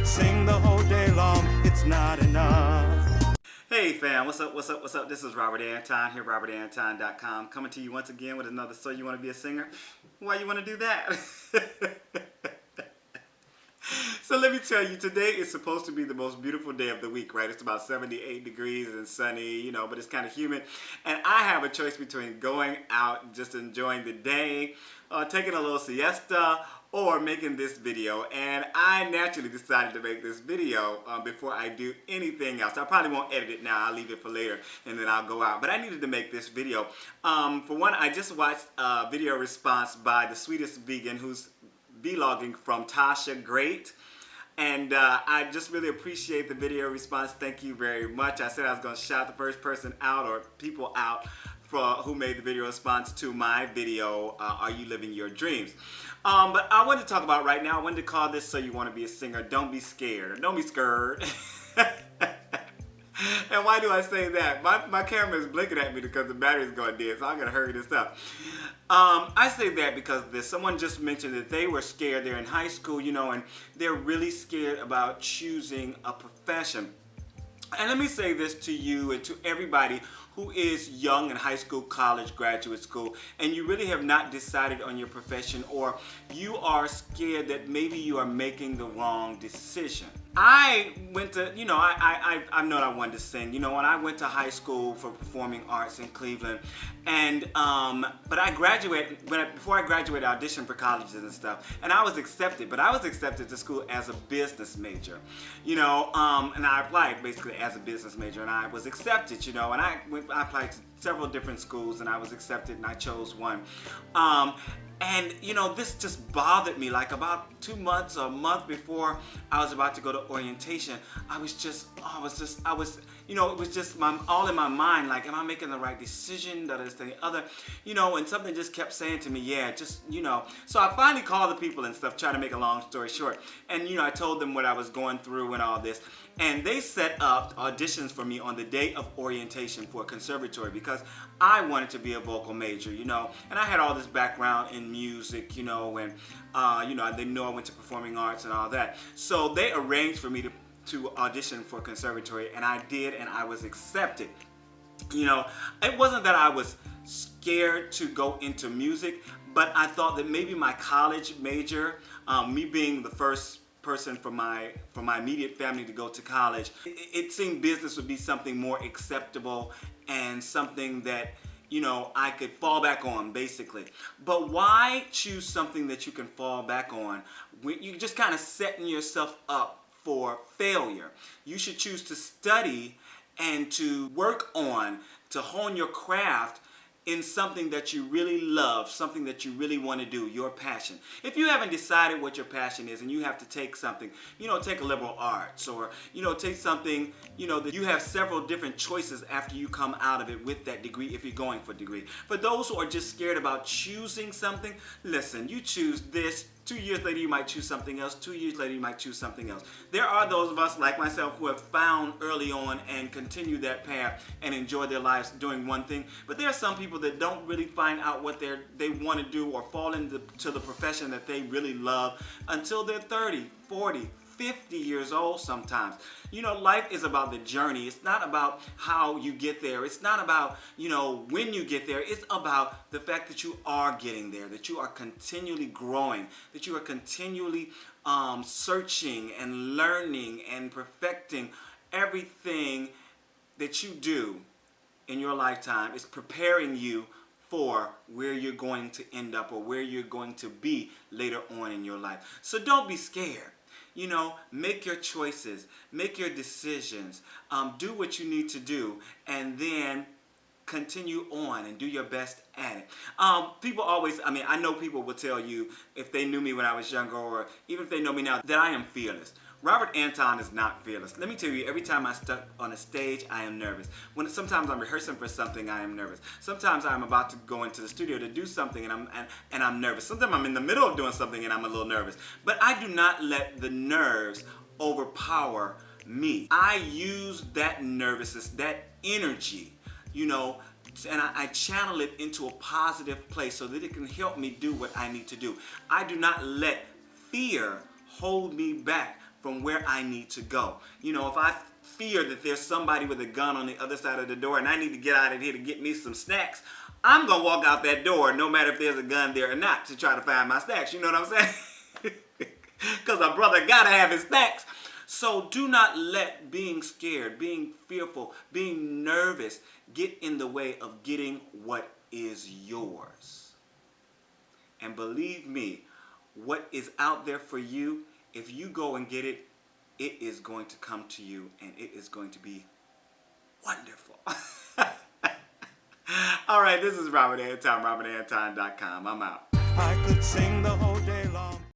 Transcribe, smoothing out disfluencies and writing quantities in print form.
Sing the whole day long, it's not enough. Hey fam, what's up, what's up, what's up? This is Robert Anton here, robertanton.com, coming to you once again with another So You Want to Be a Singer? Why you want to do that? So let me tell you, today is supposed to be the most beautiful day of the week, right? It's about 78 degrees and sunny, you know, but it's kind of humid. And I have a choice between going out and just enjoying the day, taking a little siesta, or making this video. And I naturally decided to make this video before I do anything else. I probably won't edit it now. I'll leave it for later and then I'll go out. But I needed to make this video. For one, I just watched a video response by the sweetest vegan who's vlogging from Tasha Great. And I just really appreciate the video response. Thank you very much. I said I was going to shout the first person out or people out who made the video response to my video, Are You Living Your Dreams? But I wanted to talk about right now, I wanted to call this So You Want to Be a Singer, Don't Be Scared, or Don't Be Scared. And why do I say that? My camera is blinking at me because the battery's going dead, so I'm going to hurry this up. I say that because someone just mentioned that they were scared. They're in high school, you know, and they're really scared about choosing a profession. And let me say this to you and to everybody who is young in high school, college, graduate school, and you really have not decided on your profession, or you are scared that maybe you are making the wrong decision. I went to, you know, I know I wanted to sing. You know, when I went to high school for performing arts in Cleveland, and but I graduated, before I graduated, I auditioned for colleges and stuff, and I was accepted, but I was accepted to school as a business major, you know, and I applied basically as a business major, and I was accepted, you know, and I applied to several different schools, and I was accepted, and I chose one. And you know, this just bothered me. Like about 2 months or a month before I was about to go to orientation, I was, you know, it was just all in my mind. Like, am I making the right decision? This, the other, you know, and something just kept saying to me, yeah, just, you know. So I finally called the people and stuff, trying to make a long story short. And you know, I told them what I was going through and all this. And they set up auditions for me on the day of orientation for a conservatory because I wanted to be a vocal major, you know. And I had all this background in music, you know, and you know, they know I went to performing arts and all that. So they arranged for me to audition for conservatory, and I did, and I was accepted. You know, it wasn't that I was scared to go into music, but I thought that maybe my college major, me being the first person from my immediate family to go to college, it seemed business would be something more acceptable and something that, you know, I could fall back on, basically. But why choose something that you can fall back on when you're just kind of setting yourself up for failure? You should choose to study and to work on, to hone your craft in something that you really love, something that you really want to do, your passion. If you haven't decided what your passion is and you have to take something, you know, take a liberal arts, or, you know, take something, you know, that you have several different choices after you come out of it with that degree, if you're going for a degree. For those who are just scared about choosing something, listen, you choose this, 2 years later you might choose something else, 2 years later you might choose something else. There are those of us like myself who have found early on and continue that path and enjoy their lives doing one thing, but there are some people that don't really find out what they want to do or fall into the profession that they really love until they're 30, 40, 50 years old sometimes. You know, life is about the journey. It's not about how you get there. It's not about, you know, when you get there. It's about the fact that you are getting there, that you are continually growing, that you are continually searching and learning and perfecting everything that you do in your lifetime. Is preparing you for where you're going to end up or where you're going to be later on in your life. So don't be scared. You know, make your choices, make your decisions, do what you need to do, and then continue on and do your best at it. People always, I mean, I know people will tell you, if they knew me when I was younger, or even if they know me now, that I am fearless. Robert Anton is not fearless. Let me tell you, every time I step on a stage, I am nervous. Sometimes I'm rehearsing for something, I am nervous. Sometimes I'm about to go into the studio to do something, and I'm nervous. Sometimes I'm in the middle of doing something and I'm a little nervous. But I do not let the nerves overpower me. I use that nervousness, that energy, you know, and I channel it into a positive place so that it can help me do what I need to do. I do not let fear hold me back from where I need to go. You know, if I fear that there's somebody with a gun on the other side of the door and I need to get out of here to get me some snacks, I'm going to walk out that door no matter if there's a gun there or not to try to find my snacks. You know what I'm saying? Because a brother got to have his snacks. So do not let being scared, being fearful, being nervous get in the way of getting what is yours. And believe me, what is out there for you, if you go and get it, it is going to come to you and it is going to be wonderful. All right, this is Robert Anton, robertanton.com. I'm out. I could sing the whole